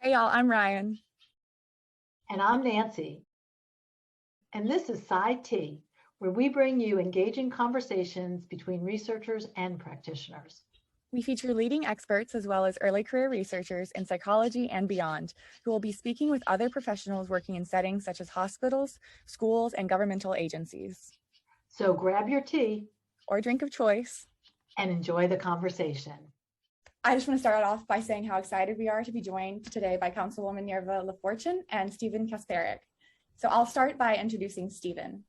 Hey y'all, I'm Ryan. And I'm Nancy. And this is Sci-T, where we bring you engaging conversations between researchers and practitioners. We feature leading experts as well as early career researchers in psychology and beyond, who will be speaking with other professionals working in settings such as hospitals, schools, and governmental agencies. So grab your tea Or drink of choice. and enjoy the conversation. I just want to start off by saying how excited we are to be joined today by Councilwoman Nirva LaFortune and Stephen Kasparek. So I'll start by introducing Stephen.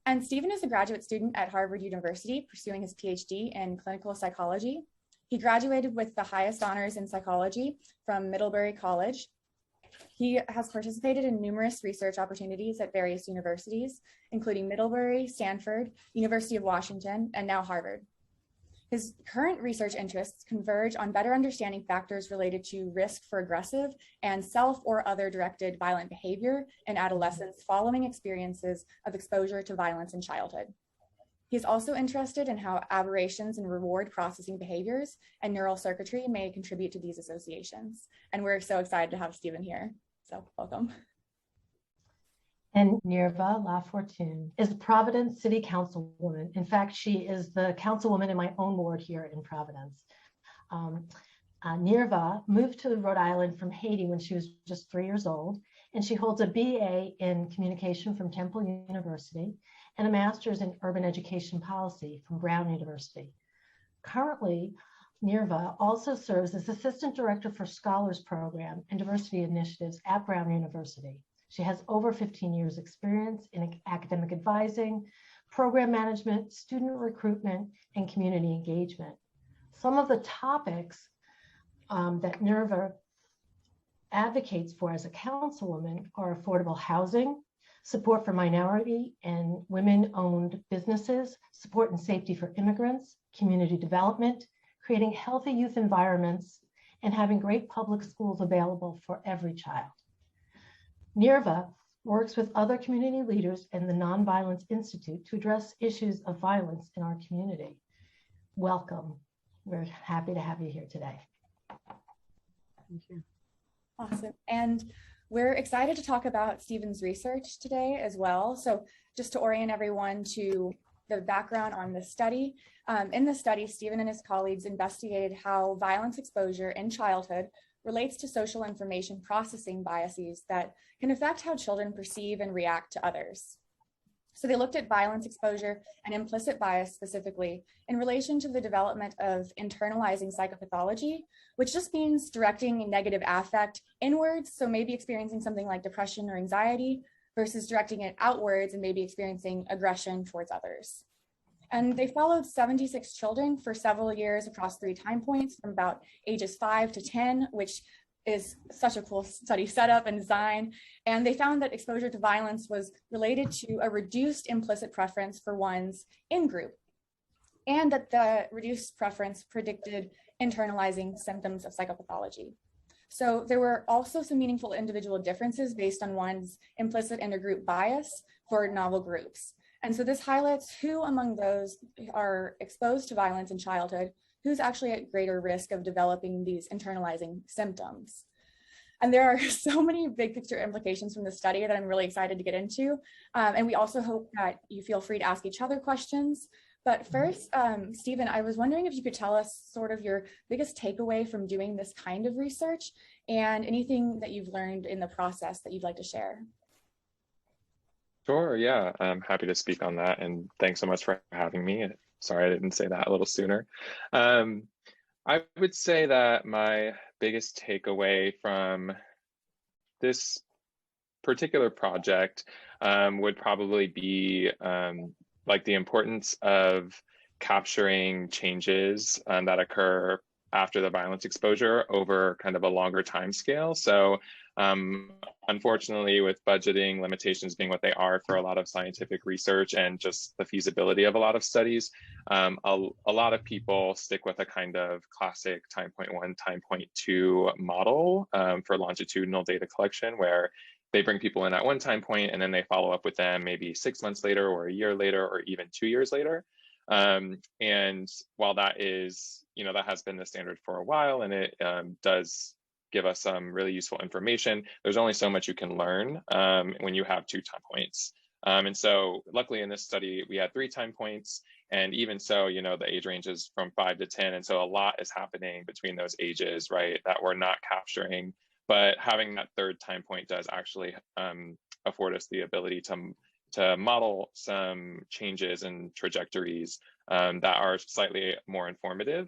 And Stephen is a graduate student at Harvard University pursuing his PhD in clinical psychology. He graduated with the highest honors in psychology from Middlebury College. He has participated in numerous research opportunities at various universities, including Middlebury, Stanford, University of Washington, and now Harvard. His current research interests converge on better understanding factors related to risk for aggressive and self or other directed violent behavior in adolescents following experiences of exposure to violence in childhood. He's also interested in how aberrations in reward processing behaviors and neural circuitry may contribute to these associations. And we're so excited to have Stephen here. So welcome. And Nirva LaFortune is a Providence City Councilwoman. In fact, she is the councilwoman in my own ward here in Providence. Nirva moved to Rhode Island from Haiti when she was just 3 years old, and she holds a BA in communication from Temple University and a master's in urban education policy from Brown University. Currently, Nirva also serves as Assistant Director for Scholars Program and Diversity Initiatives at Brown University. She has over 15 years experience in academic advising, program management, student recruitment, and community engagement. Some of the topics that Nirva advocates for as a councilwoman are affordable housing, support for minority and women-owned businesses, support and safety for immigrants, community development, creating healthy youth environments, and having great public schools available for every child. Nirva works with other community leaders and the Nonviolence Institute to address issues of violence in our community. Welcome. We're happy to have you here today. Thank you. Awesome. And we're excited to talk about Stephen's research today as well. So just to orient everyone to the background on this study. In the study, Stephen and his colleagues investigated how violence exposure in childhood relates to social information processing biases that can affect how children perceive and react to others. So they looked at violence exposure and implicit bias specifically in relation to the development of internalizing psychopathology, which just means directing negative affect inwards, so maybe experiencing something like depression or anxiety, versus directing it outwards and maybe experiencing aggression towards others. And they followed 76 children for several years across 3 time points from about ages 5 to 10, which is such a cool study setup and design. And they found that exposure to violence was related to a reduced implicit preference for one's in-group, and that the reduced preference predicted internalizing symptoms of psychopathology. So there were also some meaningful individual differences based on one's implicit intergroup bias for novel groups. And so this highlights who among those are exposed to violence in childhood, who's actually at greater risk of developing these internalizing symptoms. And there are so many big picture implications from the study that I'm really excited to get into. And we also hope that you feel free to ask each other questions. But first, Stephen, I was wondering if you could tell us sort of your biggest takeaway from doing this kind of research and anything that you've learned in the process that you'd like to share. Sure, yeah, I'm happy to speak on that, and thanks so much for having me. Sorry I didn't say that a little sooner. I would say that my biggest takeaway from this particular project would probably be like the importance of capturing changes that occur after the violence exposure over kind of a longer time scale. So unfortunately, with budgeting limitations being what they are for a lot of scientific research and just the feasibility of a lot of studies, a lot of people stick with a kind of classic time point 1, time point 2 model for longitudinal data collection, where they bring people in at one time point and then they follow up with them maybe 6 months later or a year later or even 2 years later. And while that is, that has been the standard for a while, and it does give us some really useful information. There's only so much you can learn when you have 2 time points. And so luckily in this study, we had 3 time points. And even so, you know, the age range is from 5 to 10. And so a lot is happening between those ages, right, that we're not capturing. But having that 3rd time point does actually afford us the ability to model some changes and trajectories that are slightly more informative.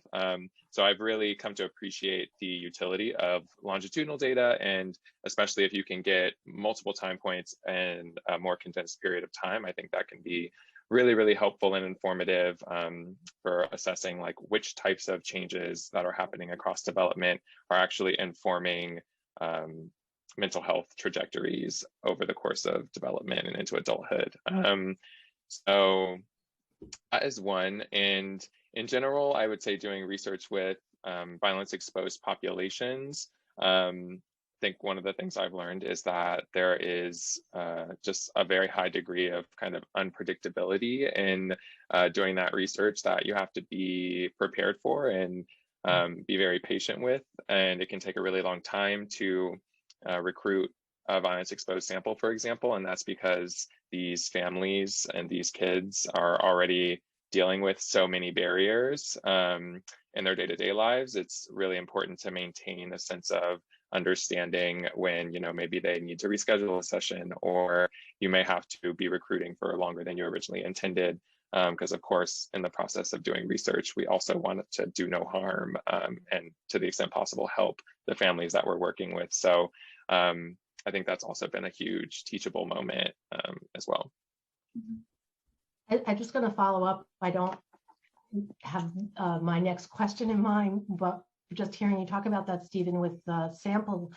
So I've really come to appreciate the utility of longitudinal data, and especially if you can get multiple time points and a more condensed period of time, I think that can be really, really helpful and informative for assessing like which types of changes that are happening across development are actually informing mental health trajectories over the course of development and into adulthood. So that is one. And in general, I would say doing research with violence exposed populations, I think one of the things I've learned is that there is just a very high degree of kind of unpredictability in doing that research that you have to be prepared for and be very patient with. And it can take a really long time to recruit a violence exposed sample, for example, and that's because these families and these kids are already dealing with so many barriers in their day-to-day lives. It's really important to maintain a sense of understanding when, you know, maybe they need to reschedule a session, or you may have to be recruiting for longer than you originally intended. Because of course, in the process of doing research, we also want to do no harm and to the extent possible, help the families that we're working with. So I think that's also been a huge teachable moment as well. I'm just going to follow up. I don't have my next question in mind, but just hearing you talk about that, Stephen, with the sample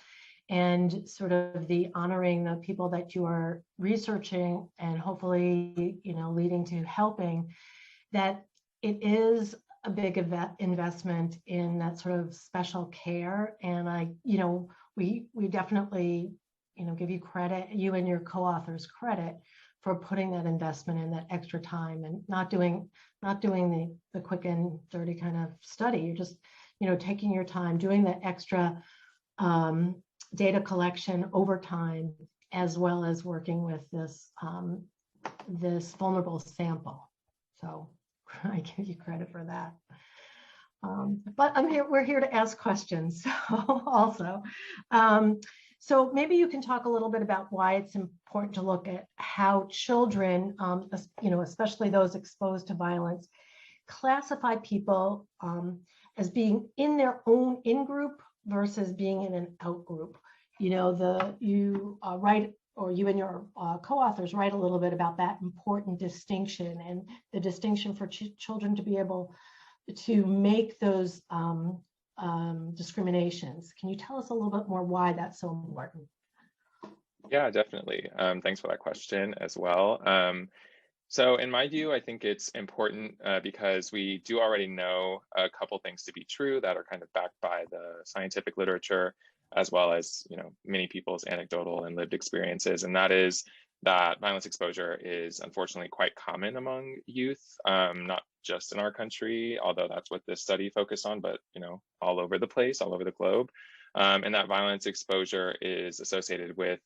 and sort of the honoring the people that you are researching and hopefully, you know, leading to helping, that it is a big investment in that sort of special care. And we definitely, you know, give you credit, you and your co-authors credit for putting that investment in, that extra time, and not doing the quick and dirty kind of study. You're just, you know, taking your time, doing that extra data collection over time, as well as working with this this vulnerable sample. So I give you credit for that. But we're here to ask questions also. So maybe you can talk a little bit about why it's important to look at how children, you know, especially those exposed to violence, classify people as being in their own in-group versus being in an out-group. You know, you write, or you and your co-authors write a little bit about that important distinction, and the distinction for children to be able to make those discriminations. Can you tell us a little bit more why that's so important? Yeah, definitely. Thanks for that question as well. So in my view, I think it's important because we do already know a couple things to be true that are kind of backed by the scientific literature, as well as, you know, many people's anecdotal and lived experiences. And that is that violence exposure is unfortunately quite common among youth, not just in our country, although that's what this study focused on, but, you know, all over the place, all over the globe. And that violence exposure is associated with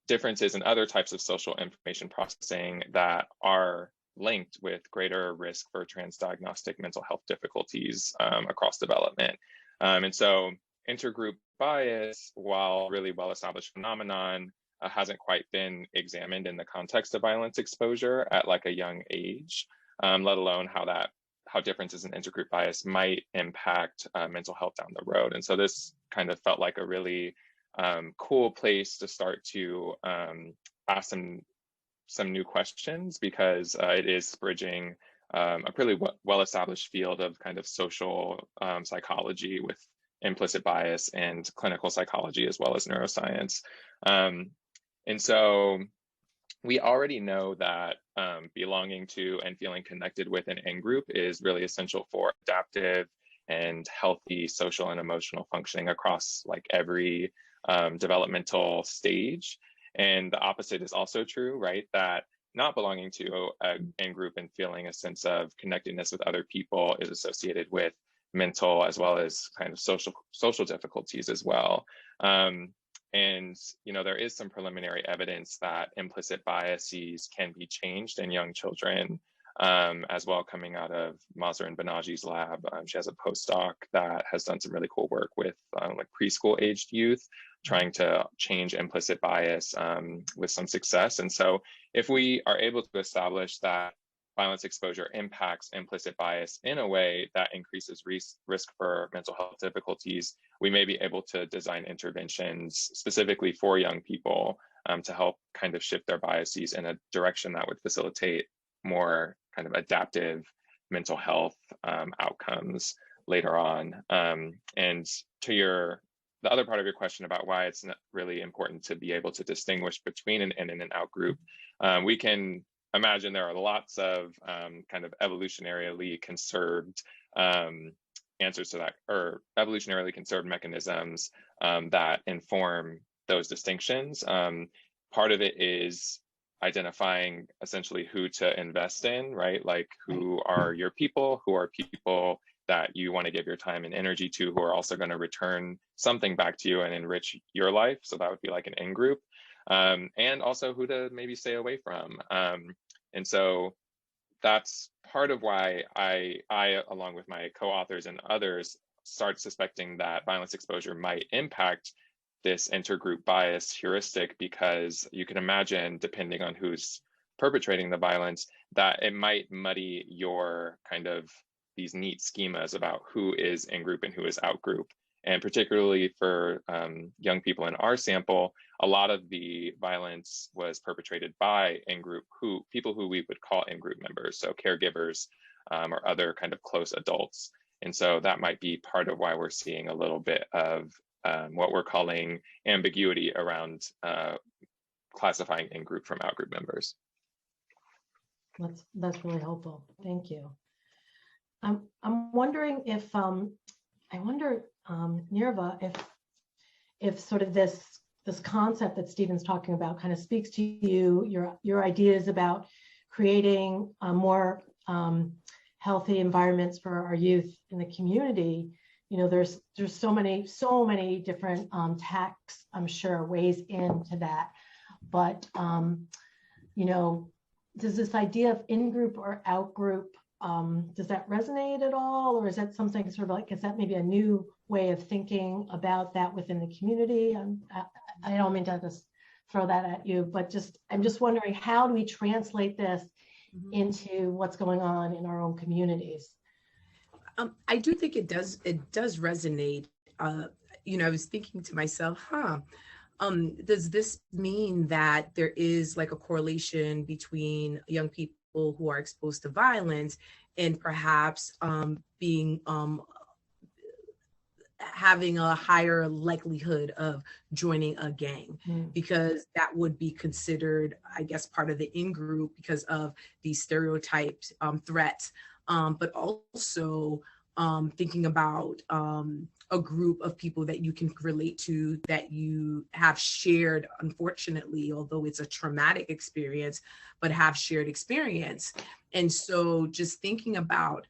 differences in other types of social information processing that are linked with greater risk for transdiagnostic mental health difficulties across development. And so intergroup bias, while really well-established phenomenon, hasn't quite been examined in the context of violence exposure at like a young age, let alone how differences in intergroup bias might impact mental health down the road. And so this kind of felt like a really cool place to start to ask some new questions, because it is bridging a pretty well-established field of kind of social psychology with implicit bias and clinical psychology, as well as neuroscience. And so we already know that belonging to and feeling connected with an in-group is really essential for adaptive and healthy social and emotional functioning across like every developmental stage. And the opposite is also true, right? That not belonging to an in-group and feeling a sense of connectedness with other people is associated with mental as well as kind of social difficulties as well. And there is some preliminary evidence that implicit biases can be changed in young children as well, coming out of Mazrin Banaji's lab. She has a postdoc that has done some really cool work with like preschool aged youth, trying to change implicit bias with some success. And so if we are able to establish that violence exposure impacts implicit bias in a way that increases risk for mental health difficulties, we may be able to design interventions specifically for young people to help kind of shift their biases in a direction that would facilitate more kind of adaptive mental health outcomes later on. And to the other part of your question about why it's not really important to be able to distinguish between an in and an out group, we can imagine there are lots of kind of evolutionarily conserved answers to that, or evolutionarily conserved mechanisms that inform those distinctions. Part of it is identifying essentially who to invest in, right? Like who are your people, who are people that you want to give your time and energy to, who are also going to return something back to you and enrich your life. So that would be like an in group. And also who to maybe stay away from. And so that's part of why I, along with my co-authors and others, start suspecting that violence exposure might impact this intergroup bias heuristic, because you can imagine, depending on who's perpetrating the violence, that it might muddy your kind of these neat schemas about who is in group and who is out group. And particularly for young people in our sample, a lot of the violence was perpetrated by in-group people who we would call in-group members, so caregivers or other kind of close adults. And so that might be part of why we're seeing a little bit of what we're calling ambiguity around classifying in-group from out-group members. That's really helpful. Thank you. I'm wondering if Nirva, if sort of this concept that Stephen's talking about kind of speaks to you, your ideas about creating more healthy environments for our youth in the community. There's so many different tacks, I'm sure, ways into that. But does this idea of in-group or out-group, does that resonate at all? Or is that something sort of like, is that maybe a new way of thinking about that within the community? I don't mean to just throw that at you, but I'm just wondering, how do we translate this into what's going on in our own communities? I do think it does resonate. I was thinking to myself, does this mean that there is like a correlation between young people who are exposed to violence and perhaps having a higher likelihood of joining a gang, because that would be considered, I guess, part of the in-group because of these stereotyped threats, but also thinking about a group of people that you can relate to, that you have shared, unfortunately, although it's a traumatic experience, but have shared experience. And so just thinking about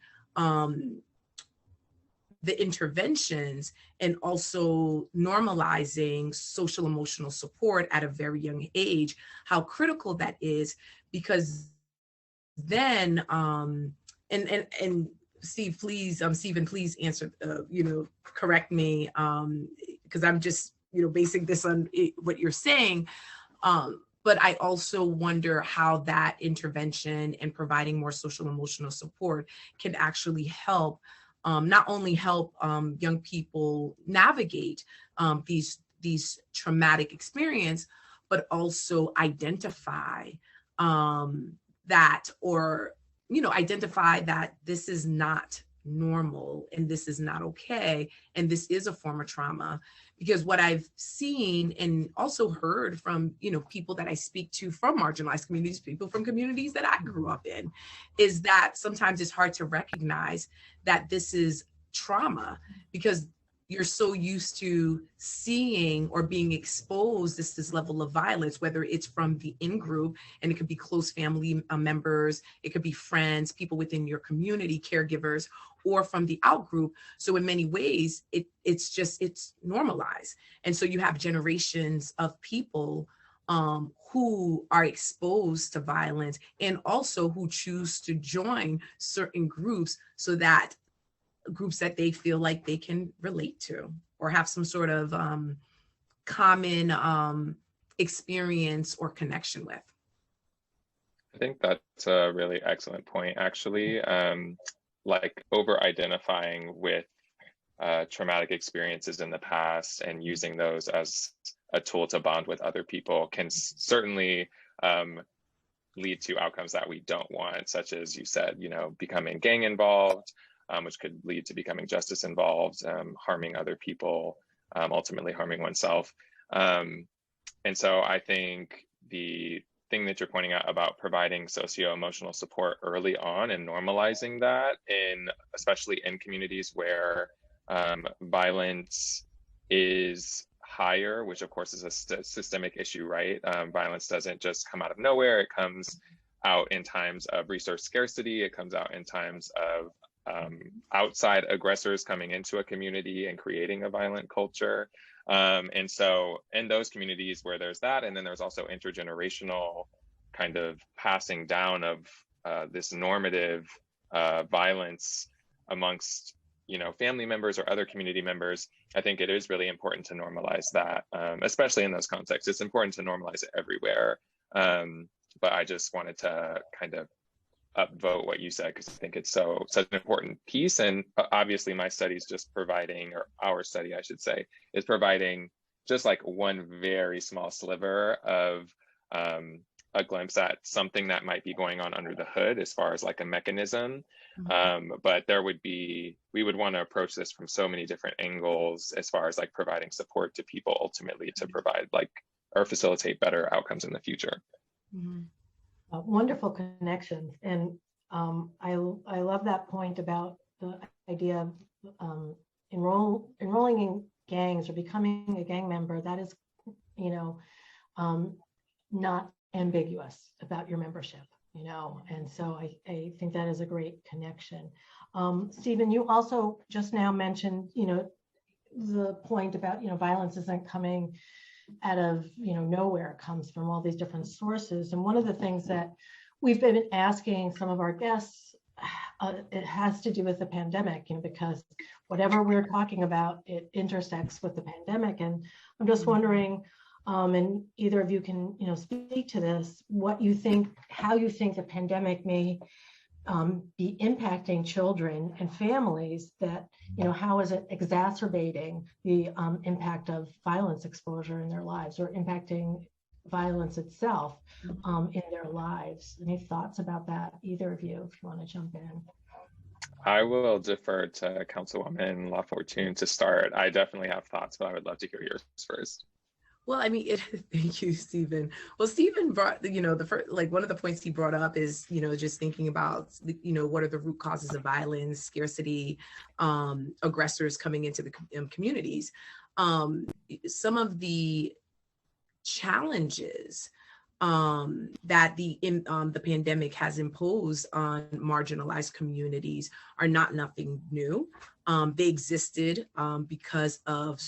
the interventions and also normalizing social emotional support at a very young age, how critical that is, because then, and Steve, please, Stephen, please answer, correct me, because I'm just, basing this on what you're saying. But I also wonder how that intervention and providing more social emotional support can actually help, not only help young people navigate these traumatic experience, but also identify that, or identify that this is not normal and this is not okay, and this is a form of trauma. Because what I've seen and also heard from people that I speak to from marginalized communities, people from communities that I grew up in, is that sometimes it's hard to recognize that this is trauma, because you're so used to seeing or being exposed to this level of violence, whether it's from the in-group, and it could be close family members, it could be friends, people within your community, caregivers, or from the out-group. So in many ways, it's normalized. And so you have generations of people who are exposed to violence, and also who choose to join certain groups, so that groups that they feel like they can relate to or have some sort of common experience or connection with. I think that's a really excellent point, actually. Like over identifying with traumatic experiences in the past and using those as a tool to bond with other people can certainly lead to outcomes that we don't want, such as you said, becoming gang involved, which could lead to becoming justice involved, harming other people, ultimately harming oneself. And so I think the thing that you're pointing out about providing socio-emotional support early on and normalizing that, especially in communities where violence is higher, which of course is a systemic issue, right? Violence doesn't just come out of nowhere. It comes out in times of resource scarcity. It comes out in times of outside aggressors coming into a community and creating a violent culture. And so in those communities where there's that, and then there's also intergenerational kind of passing down of this normative violence amongst family members or other community members, I think it is really important to normalize that, especially in those contexts. It's important to normalize it everywhere. But I just wanted to kind of upvote what you said, because I think it's such an important piece. And obviously my study is just providing, or our study, I should say, is providing just like one very small sliver of a glimpse at something that might be going on under the hood as far as like a mechanism. But we would want to approach this from so many different angles as far as like providing support to people ultimately to provide or facilitate better outcomes in the future. Wonderful connections. And I love that point about the idea of enrolling in gangs or becoming a gang member. That is, not ambiguous about your membership, and so I think that is a great connection. Stephen, you also just now mentioned, the point about, violence isn't coming out of nowhere. It comes from all these different sources. And one of the things that we've been asking some of our guests, it has to do with the pandemic, because whatever we're talking about, it intersects with the pandemic. And I'm just wondering, and either of you can speak to this, what you think, how you think the pandemic may be impacting children and families, that how is it exacerbating the impact of violence exposure in their lives, or impacting violence itself in their lives? Any thoughts about that, either of you, if you want to jump in? I will defer to Councilwoman LaFortune to start. I definitely have thoughts, but I would love to hear yours first. Well, I mean, thank you, Stephen. Well, Stephen brought, the first, one of the points he brought up is, just thinking about, what are the root causes of violence, scarcity, aggressors coming into the communities. Some of the challenges that the pandemic has imposed on marginalized communities are nothing new. They existed because of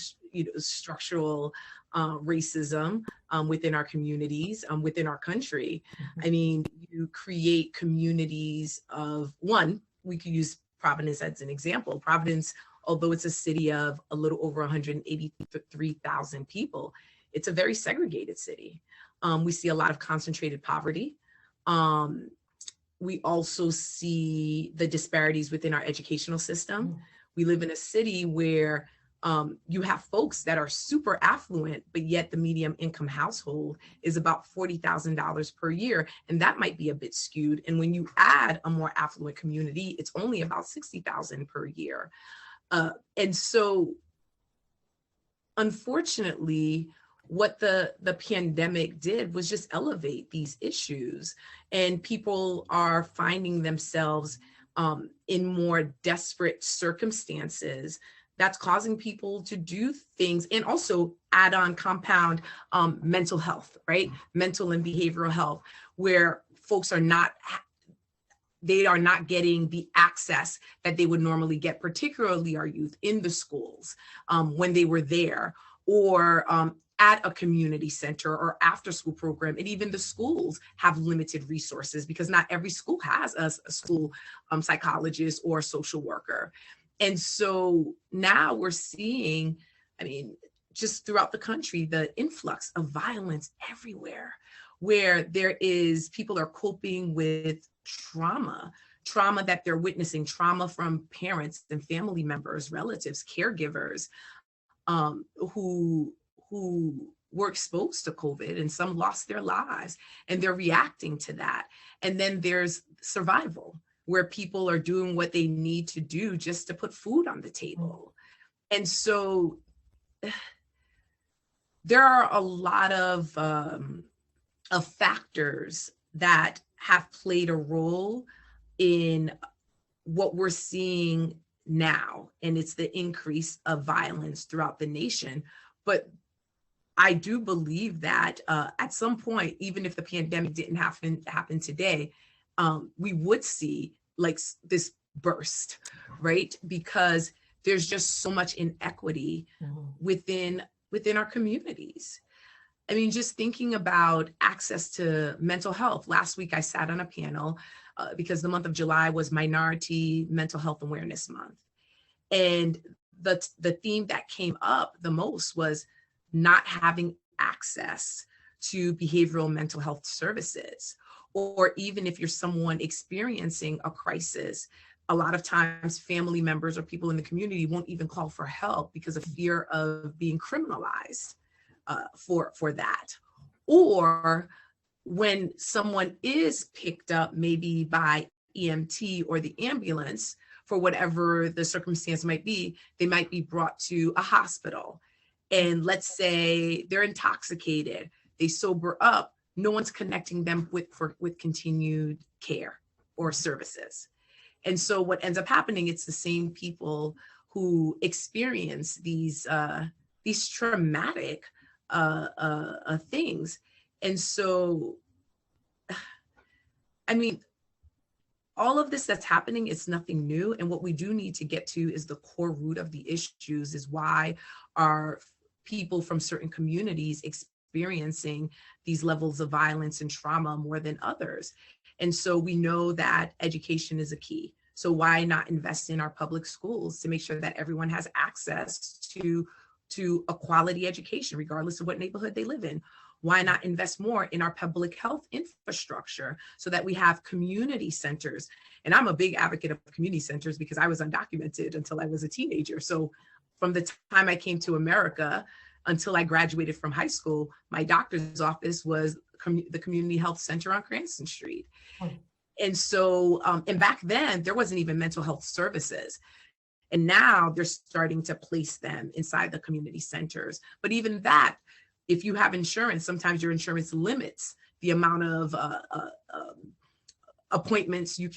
structural racism within our communities, within our country. I mean, you create communities of we could use Providence as an example. Providence, although it's a city of a little over 183,000 people, it's a very segregated city. We see a lot of concentrated poverty. We also see the disparities within our educational system. We live in a city where you have folks that are super affluent, but yet the median income household is about $40,000 per year. And that might be a bit skewed. And when you add a more affluent community, it's only about $60,000 per year. And so, unfortunately, what the pandemic did was just elevate these issues, and people are finding themselves in more desperate circumstances that's causing people to do things, and also add on compound mental health, right? Mental and behavioral health, where folks are not getting the access that they would normally get, particularly our youth in the schools when they were there, or at a community center or after school program. And even the schools have limited resources because not every school has a school psychologist or social worker. And so now we're seeing, I mean, just throughout the country, the influx of violence everywhere, where people are coping with trauma that they're witnessing, trauma from parents and family members, relatives, caregivers, who were exposed to COVID, and some lost their lives, and they're reacting to that. And then there's survival, where people are doing what they need to do just to put food on the table. And so there are a lot of factors that have played a role in what we're seeing now, and it's the increase of violence throughout the nation. But I do believe that at some point, even if the pandemic didn't happen today, we would see like this burst, right? Because there's just so much inequity within our communities. I mean, just thinking about access to mental health. Last week, I sat on a panel because the month of July was Minority Mental Health Awareness Month. And the theme that came up the most was not having access to behavioral mental health services. Or even if you're someone experiencing a crisis, a lot of times family members or people in the community won't even call for help because of fear of being criminalized for that. Or when someone is picked up maybe by EMT or the ambulance, for whatever the circumstance might be, they might be brought to a hospital. And let's say they're intoxicated, they sober up, no one's connecting them with continued care or services. And so what ends up happening, it's the same people who experience these traumatic things. And so, I mean, all of this that's happening is nothing new. And what we do need to get to is the core root of the issues, is why are people from certain communities experiencing these levels of violence and trauma more than others. And so we know that education is a key. So why not invest in our public schools to make sure that everyone has access to a quality education, regardless of what neighborhood they live in? Why not invest more in our public health infrastructure so that we have community centers? And I'm a big advocate of community centers because I was undocumented until I was a teenager. So from the time I came to America until I graduated from high school, my doctor's office was the Community Health Center on Cranston Street. And so, and back then there wasn't even mental health services. And now they're starting to place them inside the community centers. But even that, if you have insurance, sometimes your insurance limits the amount of appointments you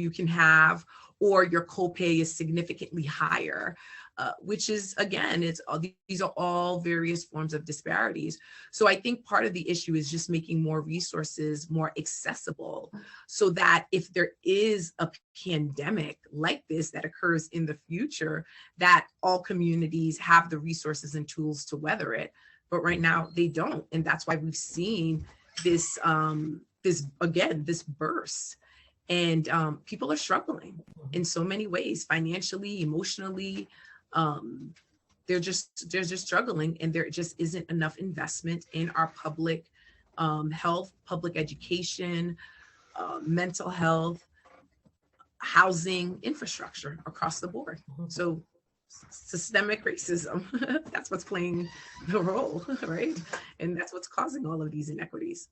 can have, or your copay is significantly higher, which is, again, these are all various forms of disparities. So I think part of the issue is just making more resources more accessible, so that if there is a pandemic like this that occurs in the future, that all communities have the resources and tools to weather it. But right now they don't. And that's why we've seen this burst. And people are struggling in so many ways, financially, emotionally. They're just struggling, and there just isn't enough investment in our public health, public education, mental health, housing infrastructure across the board. So systemic racism, that's what's playing the role, right? And that's what's causing all of these inequities.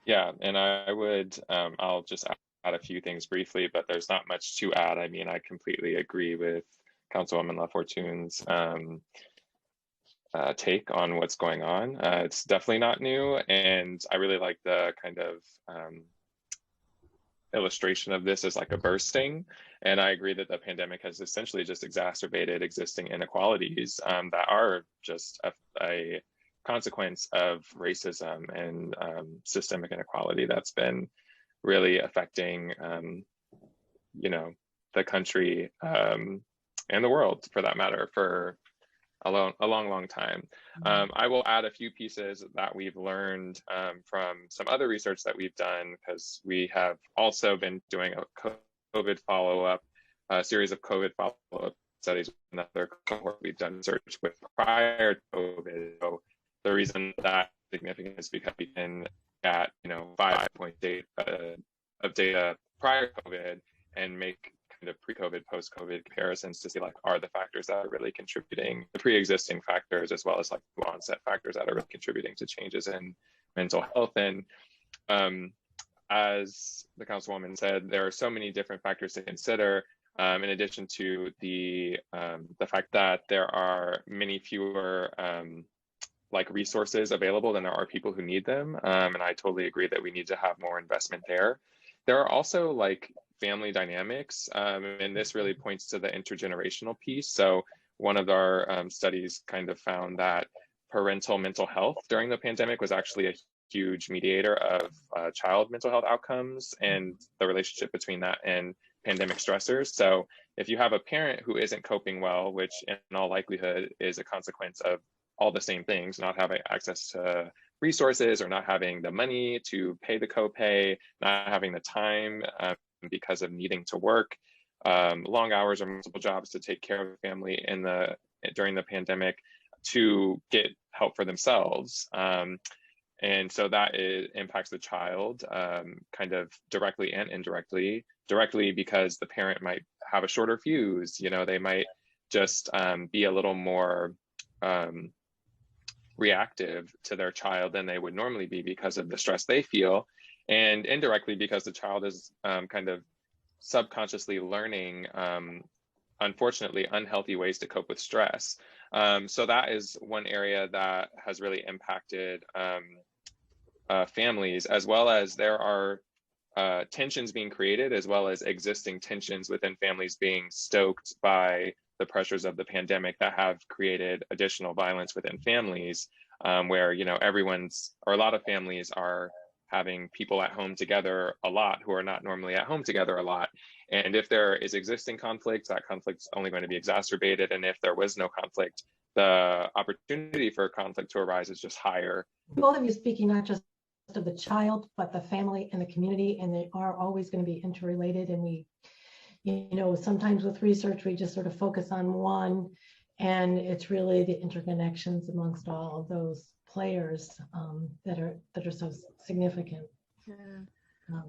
Yeah, and I would, I'll just add a few things briefly, but there's not much to add. I mean, I completely agree with Councilwoman LaFortune's take on what's going on. It's definitely not new, and I really like the kind of illustration of this is like a bursting. And I agree that the pandemic has essentially just exacerbated existing inequalities that are just a consequence of racism and systemic inequality that's been really affecting, you know, the country and the world, for that matter, for a long time. I will add a few pieces that we've learned from some other research that we've done, because we have also been doing a COVID follow-up, a series of COVID follow-up studies with another cohort we've done research with prior to COVID. So the reason that significant is because we can get, you know, 5 point data of data prior to COVID and make kind of pre-COVID, post-COVID comparisons to see, like, are the factors that are really contributing, the pre-existing factors, as well as like onset factors that are really contributing to changes in mental health. And as the councilwoman said, there are so many different factors to consider. In addition to the fact that there are many fewer like resources available than there are people who need them. And I totally agree that we need to have more investment there. There are also like family dynamics, and this really points to the intergenerational piece. So one of our studies kind of found that parental mental health during the pandemic was actually a huge mediator of child mental health outcomes and the relationship between that and pandemic stressors. So if you have a parent who isn't coping well, which in all likelihood is a consequence of all the same things, not having access to resources or not having the money to pay the copay, not having the time because of needing to work long hours or multiple jobs to take care of the family during the pandemic, to get help for themselves. And so that impacts the child kind of directly and indirectly. Directly because the parent might have a shorter fuse, you know, they might just be a little more reactive to their child than they would normally be because of the stress they feel, and indirectly because the child is kind of subconsciously learning, unfortunately, unhealthy ways to cope with stress. So that is one area that has really impacted families, as well as there are tensions being created, as well as existing tensions within families being stoked by the pressures of the pandemic that have created additional violence within families, where, you know, a lot of families are having people at home together a lot who are not normally at home together a lot. And if there is existing conflict, that conflict's only going to be exacerbated. And if there was no conflict, the opportunity for conflict to arise is just higher. Both of you speaking not just of the child, but the family and the community, and they are always going to be interrelated. And we, you know, sometimes with research, we just sort of focus on one, and it's really the interconnections amongst all of those players that are so significant. Yeah.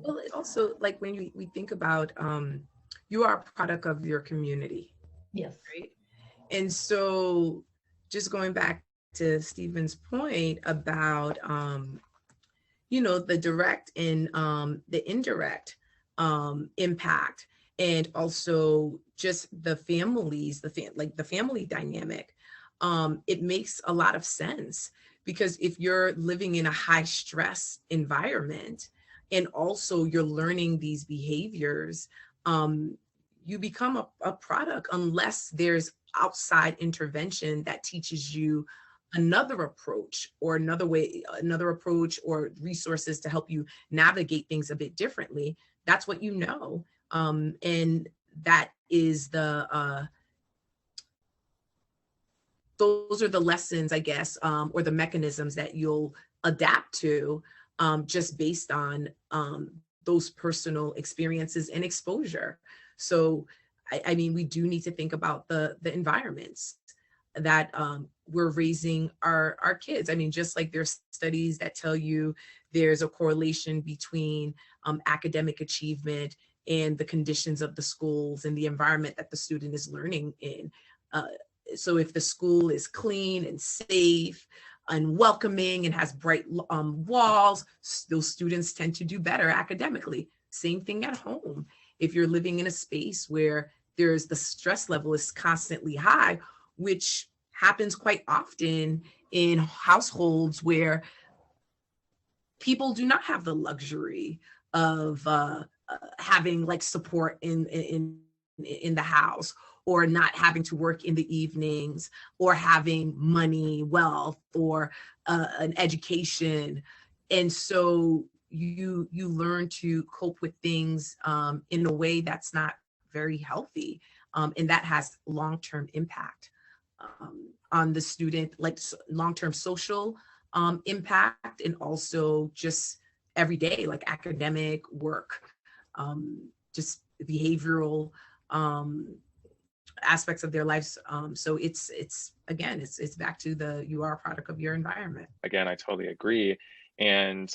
Well, it also, like, when we think about you are a product of your community. Yes. Right. And so just going back to Stephen's point about you know, the direct and the indirect impact, and also just the families, the family dynamic, it makes a lot of sense, because if you're living in a high stress environment and also you're learning these behaviors, you become a product, unless there's outside intervention that teaches you another approach or another approach or resources to help you navigate things a bit differently. That's what you know. And that is those are the lessons, I guess, or the mechanisms that you'll adapt to just based on those personal experiences and exposure. So, I mean, we do need to think about the environments that we're raising our kids. I mean, just like there's studies that tell you there's a correlation between academic achievement and the conditions of the schools and the environment that the student is learning in. So if the school is clean and safe and welcoming and has bright walls, those students tend to do better academically. Same thing at home. If you're living in a space where the stress level is constantly high, which happens quite often in households where people do not have the luxury of having like support in the house, or not having to work in the evenings, or having money, wealth, or an education. And so you learn to cope with things in a way that's not very healthy, and that has long-term impact on the student, like long-term social impact, and also just everyday, like academic work, just behavioral aspects of their lives. So it's again, it's back to you are a product of your environment. Again, I totally agree. And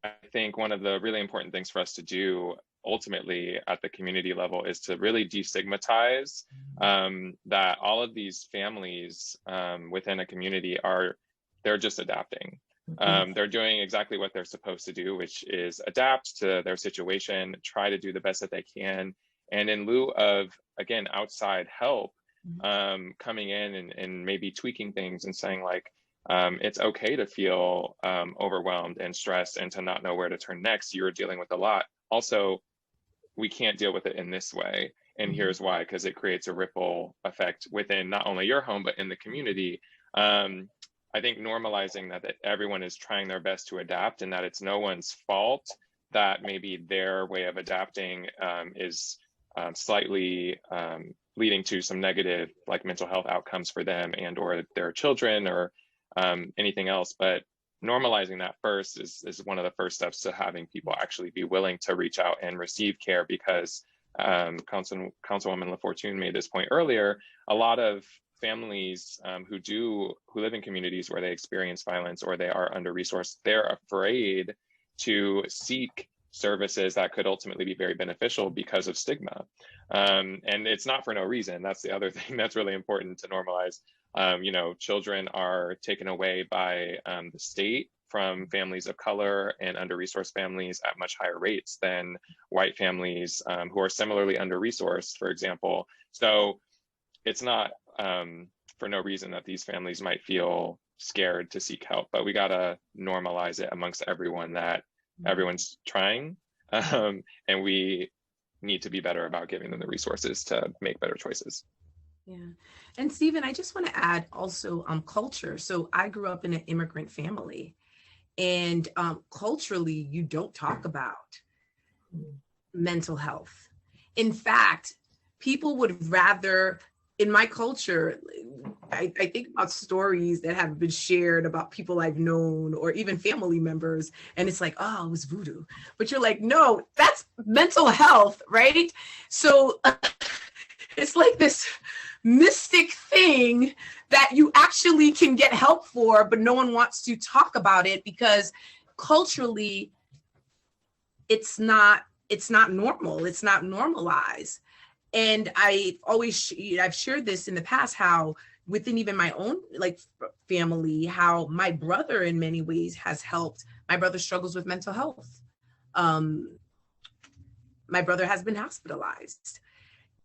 I think one of the really important things for us to do ultimately at the community level is to really destigmatize that all of these families within a community they're just adapting. They're doing exactly what they're supposed to do, which is adapt to their situation, try to do the best that they can. And in lieu of, again, outside help coming in and maybe tweaking things and saying like, it's okay to feel overwhelmed and stressed and to not know where to turn next. You're dealing with a lot. Also, we can't deal with it in this way. And here's why, because it creates a ripple effect within not only your home, but in the community. I think normalizing that everyone is trying their best to adapt and that it's no one's fault that maybe their way of adapting is slightly leading to some negative like mental health outcomes for them and or their children or anything else. But normalizing that first is one of the first steps to having people actually be willing to reach out and receive care, because Councilwoman LaFortune made this point earlier. A lot of families who live in communities where they experience violence or they are under-resourced, they're afraid to seek services that could ultimately be very beneficial because of stigma. And it's not for no reason. That's the other thing that's really important to normalize. Children are taken away by the state from families of color and under-resourced families at much higher rates than white families who are similarly under-resourced, for example. So it's not for no reason that these families might feel scared to seek help, but we gotta normalize it amongst everyone that everyone's trying, and we need to be better about giving them the resources to make better choices. Yeah. And Stephen, I just want to add also culture. So I grew up in an immigrant family, and culturally, you don't talk about mental health. In fact, people would rather, in my culture, I think about stories that have been shared about people I've known or even family members, and it's like, oh, it was voodoo. But you're like, no, that's mental health, right? So it's like this mystic thing that you actually can get help for, but no one wants to talk about it because culturally it's not normal. It's not normalized. And I've shared this in the past, how within even my own like family, how my brother in many ways has helped. My brother struggles with mental health. My brother has been hospitalized.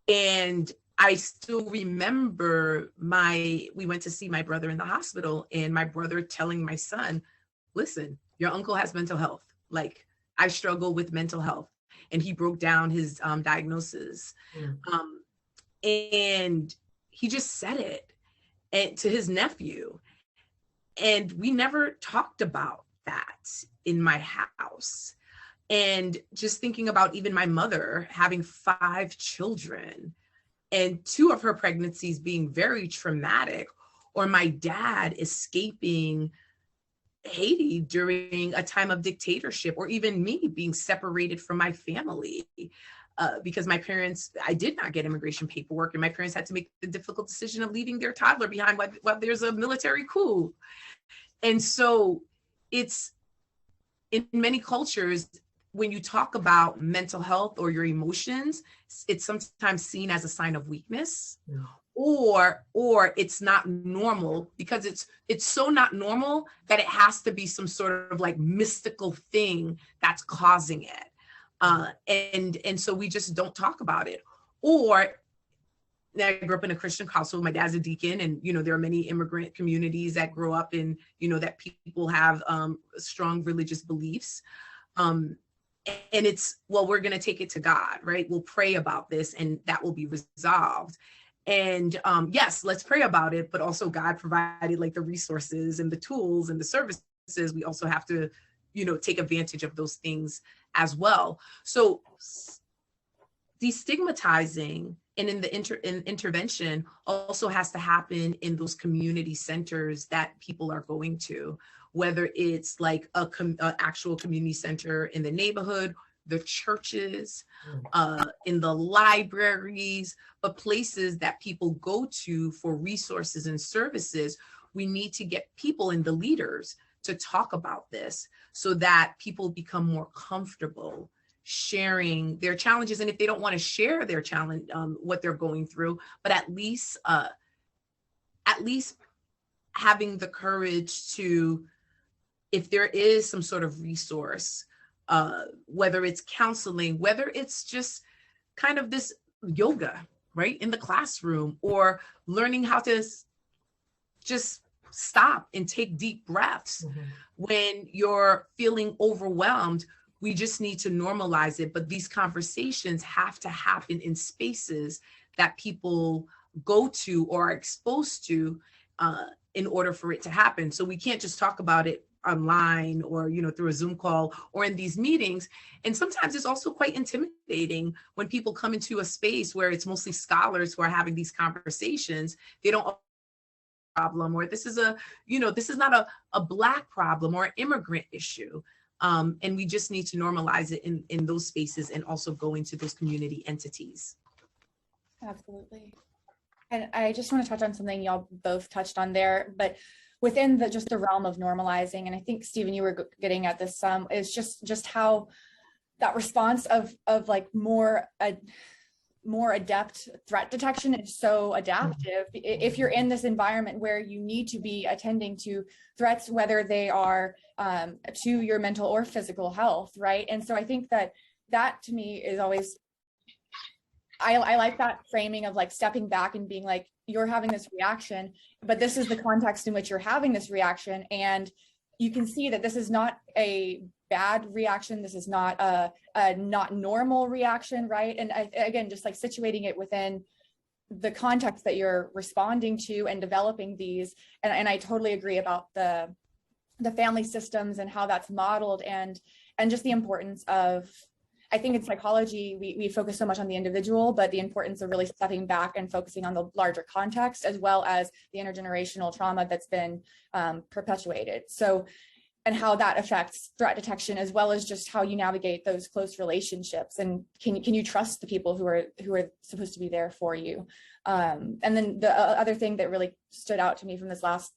And I still remember we went to see my brother in the hospital, and my brother telling my son, listen, your uncle has mental health. Like, I struggle with mental health. And he broke down his diagnosis. And he just said it to his nephew. And we never talked about that in my house. And just thinking about even my mother having 5 children and 2 of her pregnancies being very traumatic, or my dad escaping Haiti during a time of dictatorship, or even me being separated from my family because my parents, I did not get immigration paperwork, and my parents had to make the difficult decision of leaving their toddler behind while there's a military coup. And so it's, in many cultures, when you talk about mental health or your emotions, it's sometimes seen as a sign of weakness. Yeah. Or it's not normal, because it's so not normal that it has to be some sort of like mystical thing that's causing it. And so we just don't talk about it. Or I grew up in a Christian household. My dad's a deacon, and there are many immigrant communities that grow up in that people have strong religious beliefs. and it's, well, we're going to take it to God, right? We'll pray about this and that will be resolved. And yes, let's pray about it, but also God provided like the resources and the tools and the services. We also have to, you know, take advantage of those things as well. So destigmatizing and in the intervention also has to happen in those community centers that people are going to, whether it's like a actual community center in the neighborhood, the churches, in the libraries, but places that people go to for resources and services. We need to get people and the leaders to talk about this so that people become more comfortable sharing their challenges. And if they don't want to share their challenge, what they're going through, but at least having the courage to, if there is some sort of resource, whether it's counseling, whether it's just kind of this yoga, right, in the classroom, or learning how to just stop and take deep breaths. When you're feeling overwhelmed, we just need to normalize it. But these conversations have to happen in spaces that people go to or are exposed to in order for it to happen. So we can't just talk about it online or, you know, through a Zoom call or in these meetings. And sometimes it's also quite intimidating when people come into a space where it's mostly scholars who are having these conversations. They don't problem, or this is a, you know, this is not a Black problem or an immigrant issue. And we just need to normalize it in those spaces and also go into those community entities. Absolutely. And I just want to touch on something y'all both touched on there, but within just the realm of normalizing, and I think Stephen, you were getting at this some, is just how that response of like more adept threat detection is so adaptive. If you're in this environment where you need to be attending to threats, whether they are to your mental or physical health, right? And so I think that to me is always, I like that framing of like stepping back and being like, you're having this reaction, but this is the context in which you're having this reaction. And you can see that this is not a bad reaction. This is not a not normal reaction, right? And again, just like situating it within the context that you're responding to and developing these. And I totally agree about the family systems and how that's modeled, and just the importance of, I think in psychology, we focus so much on the individual, but the importance of really stepping back and focusing on the larger context, as well as the intergenerational trauma that's been perpetuated. So, and how that affects threat detection, as well as just how you navigate those close relationships. And can you trust the people who are supposed to be there for you? And then the other thing that really stood out to me from this last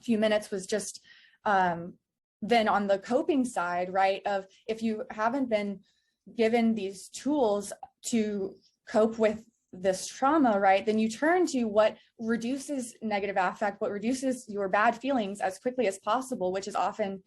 few minutes was just then on the coping side, right? Of if you haven't been given these tools to cope with this trauma, right, then you turn to what reduces negative affect, what reduces your bad feelings as quickly as possible, which is often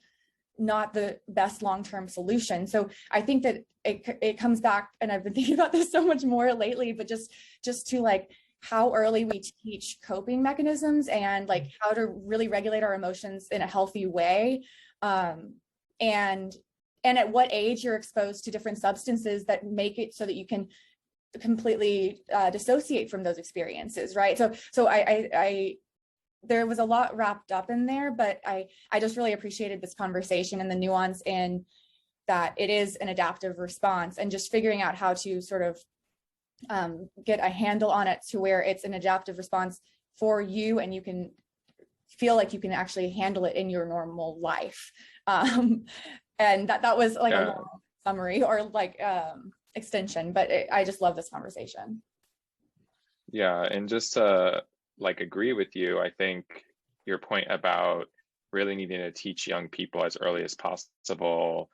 not the best long-term solution. So I think that it comes back, and I've been thinking about this so much more lately, but just to like how early we teach coping mechanisms and like how to really regulate our emotions in a healthy way, and at what age you're exposed to different substances that make it so that you can completely dissociate from those experiences, right? So I there was a lot wrapped up in there, but I just really appreciated this conversation and the nuance in that it is an adaptive response, and just figuring out how to sort of get a handle on it to where it's an adaptive response for you, and you can feel like you can actually handle it in your normal life. And that was like a long summary or like extension, but I just love this conversation. Yeah, and just to like agree with you, I think your point about really needing to teach young people as early as possible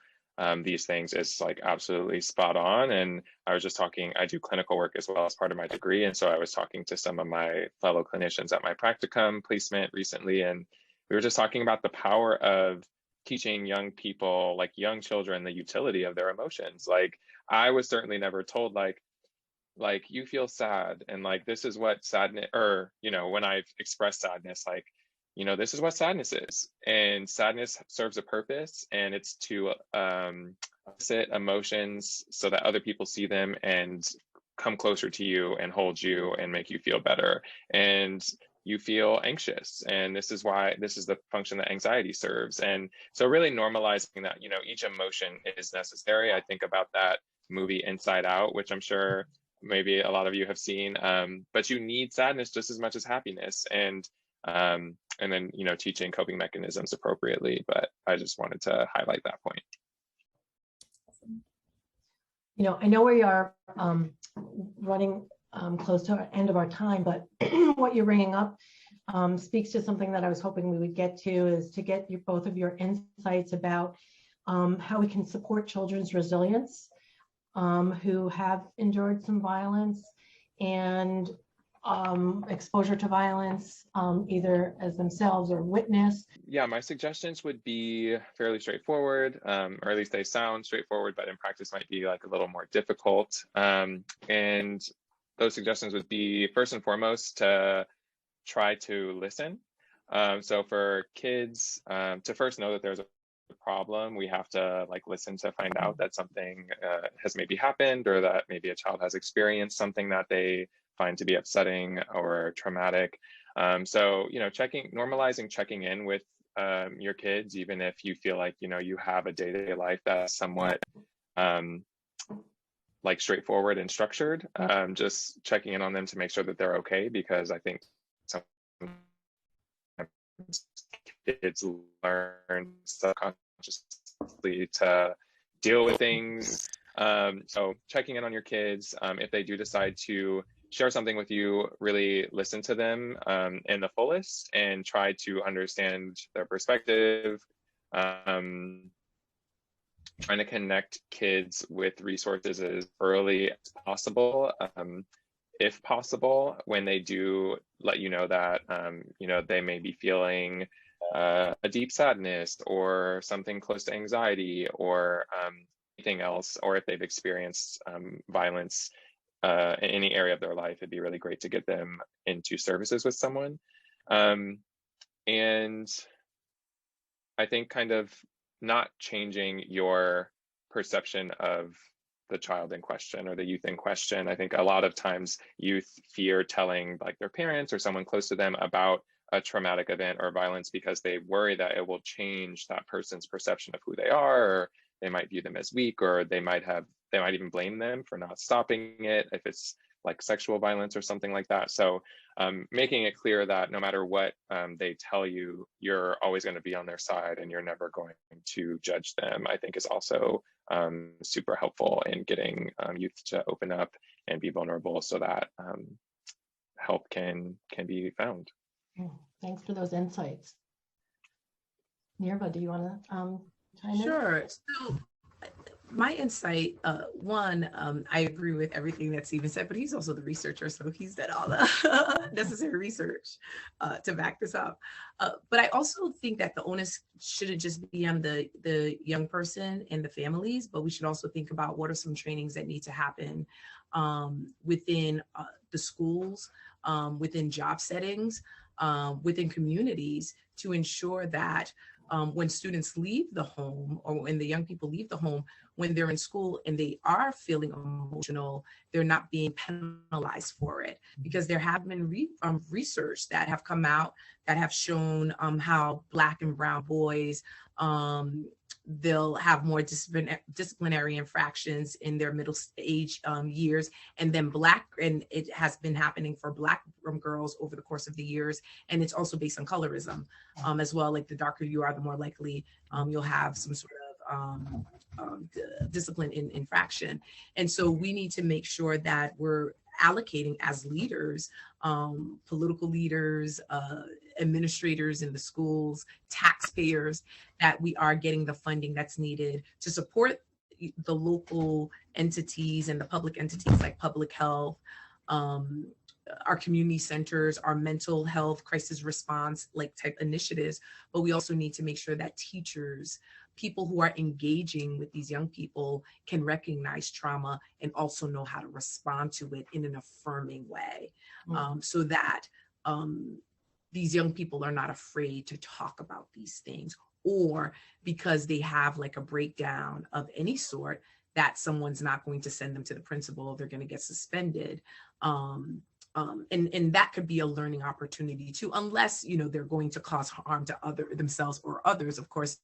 these things is like absolutely spot on. And I was just talking, I do clinical work as well as part of my degree, and so I was talking to some of my fellow clinicians at my practicum placement recently, and we were just talking about the power of teaching young people, like young children, the utility of their emotions. Like I was certainly never told like you feel sad and like this is what sadness, or you know, when I've expressed sadness, like you know, this is what sadness is, and sadness serves a purpose, and it's to elicit emotions so that other people see them and come closer to you and hold you and make you feel better. And you feel anxious, and this is the function that anxiety serves. And so really normalizing that, you know, each emotion is necessary. I think about that movie Inside Out, which I'm sure maybe a lot of you have seen, but you need sadness just as much as happiness. And then, you know, teaching coping mechanisms appropriately. But I just wanted to highlight that point. You know, I know we are running close to the end of our time, but what you're bringing up speaks to something that I was hoping we would get to, is to get both of your insights about how we can support children's resilience who have endured some violence and exposure to violence, either as themselves or witness. Yeah, my suggestions would be fairly straightforward, or at least they sound straightforward, but in practice might be like a little more difficult. And those suggestions would be, first and foremost, to try to listen. So for kids, to first know that there's a problem, we have to like listen to find out that something has maybe happened, or that maybe a child has experienced something that they find to be upsetting or traumatic. So, you know, normalizing checking in with your kids, even if you feel like, you know, you have a day-to-day life that's somewhat like straightforward and structured, just checking in on them to make sure that they're okay, because I think sometimes kids learn subconsciously to deal with things. So checking in on your kids, if they do decide to share something with you, really listen to them in the fullest and try to understand their perspective. Trying to connect kids with resources as early as possible. If possible, when they do let you know that, you know, they may be feeling a deep sadness or something close to anxiety, or anything else, or if they've experienced violence in any area of their life, it'd be really great to get them into services with someone. And I think kind of not changing your perception of the child in question or the youth in question. I think a lot of times youth fear telling like their parents or someone close to them about a traumatic event or violence because they worry that it will change that person's perception of who they are, or they might view them as weak, or they might even blame them for not stopping it if it's like sexual violence or something like that. So making it clear that no matter what they tell you, you're always going to be on their side and you're never going to judge them, I think is also super helpful in getting youth to open up and be vulnerable, so that help can be found. Thanks for those insights. Nirva, do you want to chime in? Sure. So my insight, one, I agree with everything that Stephen said, but he's also the researcher, so he's done all the necessary research to back this up. But I also think that the onus shouldn't just be on the young person and the families, but we should also think about what are some trainings that need to happen within the schools, within job settings, within communities, to ensure that when students leave the home, or when the young people leave the home, when they're in school and they are feeling emotional, they're not being penalized for it. Because there have been research that have come out that have shown how Black and brown boys, they'll have more disciplinary infractions in their middle age years, and then and it has been happening for Black girls over the course of the years. And it's also based on colorism as well. Like the darker you are, the more likely you'll have some sort of discipline in infraction. And so we need to make sure that we're allocating as leaders, political leaders, administrators in the schools, taxpayers, that we are getting the funding that's needed to support the local entities and the public entities like public health, our community centers, our mental health crisis response like type initiatives. But we also need to make sure that teachers, people who are engaging with these young people, can recognize trauma and also know how to respond to it in an affirming way, so that these young people are not afraid to talk about these things, or because they have like a breakdown of any sort, that someone's not going to send them to the principal, they're going to get suspended. And that could be a learning opportunity too, unless, you know, they're going to cause harm to themselves or others. Of course,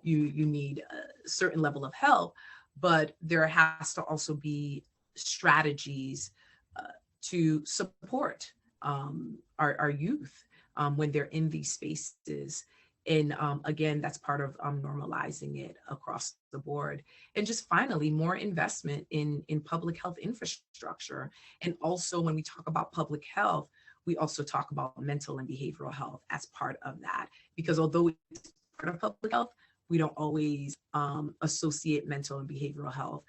you need a certain level of help, but there has to also be strategies to support our youth when they're in these spaces. And again, that's part of normalizing it across the board. And just finally, more investment in public health infrastructure. And also when we talk about public health, we also talk about mental and behavioral health as part of that. Because although it's part of public health, we don't always associate mental and behavioral health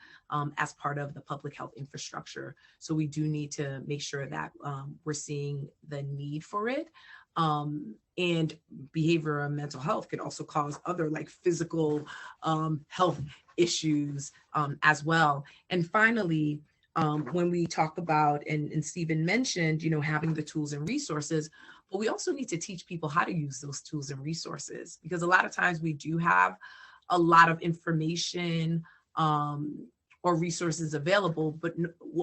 as part of the public health infrastructure. So we do need to make sure that we're seeing the need for it. And behavioral and mental health can also cause other like physical health issues as well. And finally, when we talk about, and Stephen mentioned, you know, having the tools and resources, but we also need to teach people how to use those tools and resources, because a lot of times we do have a lot of information or resources available, but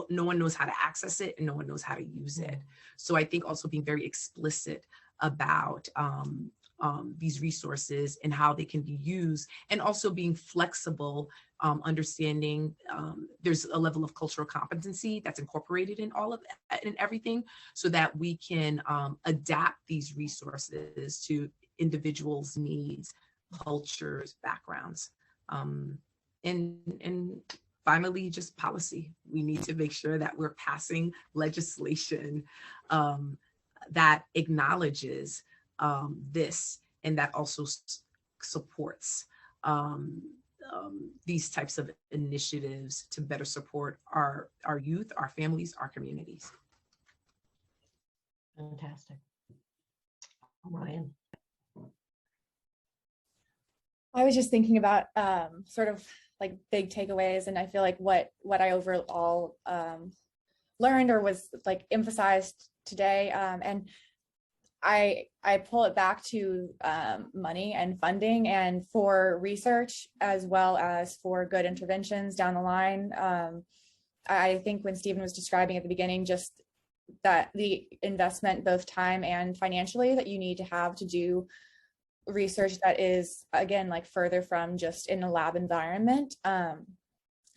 no one knows how to access it and no one knows how to use it. So I think also being very explicit about these resources and how they can be used, and also being flexible, understanding there's a level of cultural competency that's incorporated in all of in everything, so that we can adapt these resources to individuals' needs, cultures, backgrounds. And finally, just policy. We need to make sure that we're passing legislation that acknowledges this, and that also supports these types of initiatives to better support our youth, our families, our communities. Fantastic. Ryan. I was just thinking about sort of like big takeaways, and I feel like what I overall learned or was like emphasized today, and I pull it back to money and funding, and for research as well as for good interventions down the line. I think when Stephen was describing at the beginning, just that the investment, both time and financially, that you need to have to do research that is, again, like further from just in a lab environment.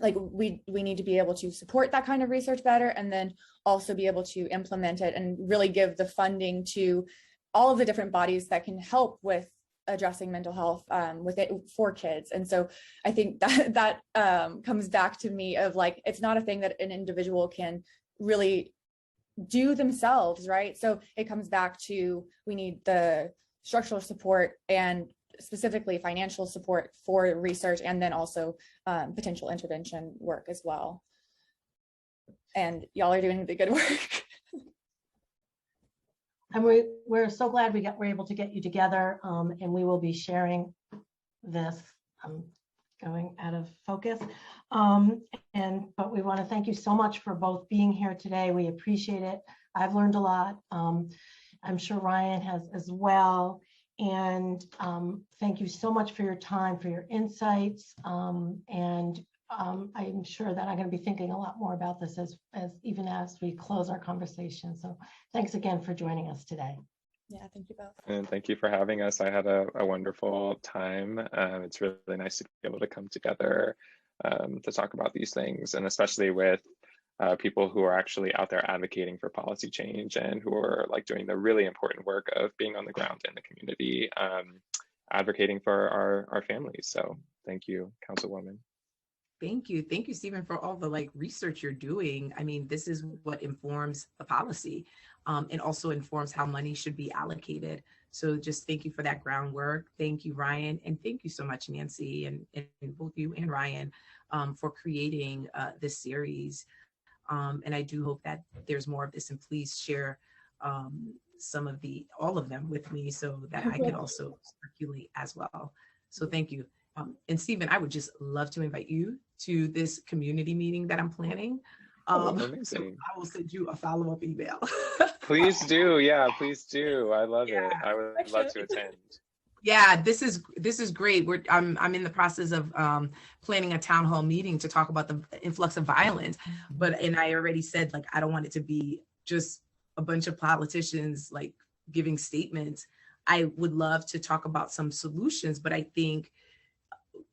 Like we need to be able to support that kind of research better, and then also be able to implement it and really give the funding to all of the different bodies that can help with addressing mental health with it for kids. And so I think that comes back to me of like, it's not a thing that an individual can really do themselves, right? So it comes back to, we need the structural support and specifically financial support for research, and then also potential intervention work as well. And y'all are doing the good work. And we're so glad we're able to get you together, and we will be sharing this. Going out of focus, but we want to thank you so much for both being here today. We appreciate it. I've learned a lot. I'm sure Ryan has as well. And thank you so much for your time, for your insights. And I'm sure that I'm going to be thinking a lot more about this as even as we close our conversation. So thanks again for joining us today. Yeah, thank you both. And thank you for having us. I had a wonderful time. It's really nice to be able to come together to talk about these things, and especially with people who are actually out there advocating for policy change and who are like doing the really important work of being on the ground in the community, advocating for our families. So thank you, Councilwoman. Thank you, Stephen, for all the like research you're doing. I mean, this is what informs the policy, and also informs how money should be allocated. So just thank you for that groundwork. Thank you, Ryan, and thank you so much, Nancy, and both you and Ryan, for creating this series. And I do hope that there's more of this, and please share all of them with me, so that I could also circulate as well. So thank you. And Stephen, I would just love to invite you to this community meeting that I'm planning Amazing. I will send you a follow-up email. Please do. Yeah, please do. I love it. Yeah. I would love to attend. Yeah, this is great. I'm in the process of planning a town hall meeting to talk about the influx of violence. And I already said, like, I don't want it to be just a bunch of politicians like giving statements. I would love to talk about some solutions, but I think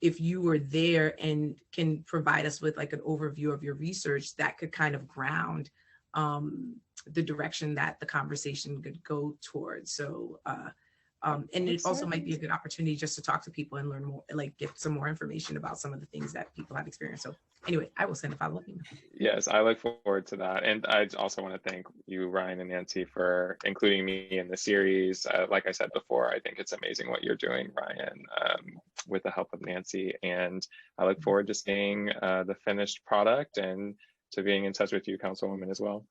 if you were there and can provide us with like an overview of your research, that could kind of ground the direction that the conversation could go towards. So and it also might be a good opportunity just to talk to people and learn more, like get some more information about some of the things that people have experienced. So anyway, I will send a follow-up email. Yes, I look forward to that. And I also want to thank you, Ryan and Nancy, for including me in the series. Like I said before, I think it's amazing what you're doing, Ryan, with the help of Nancy. And I look forward to seeing the finished product and to being in touch with you, Councilwoman, as well.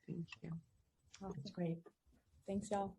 Thank you. Oh, that's great. Thanks, y'all.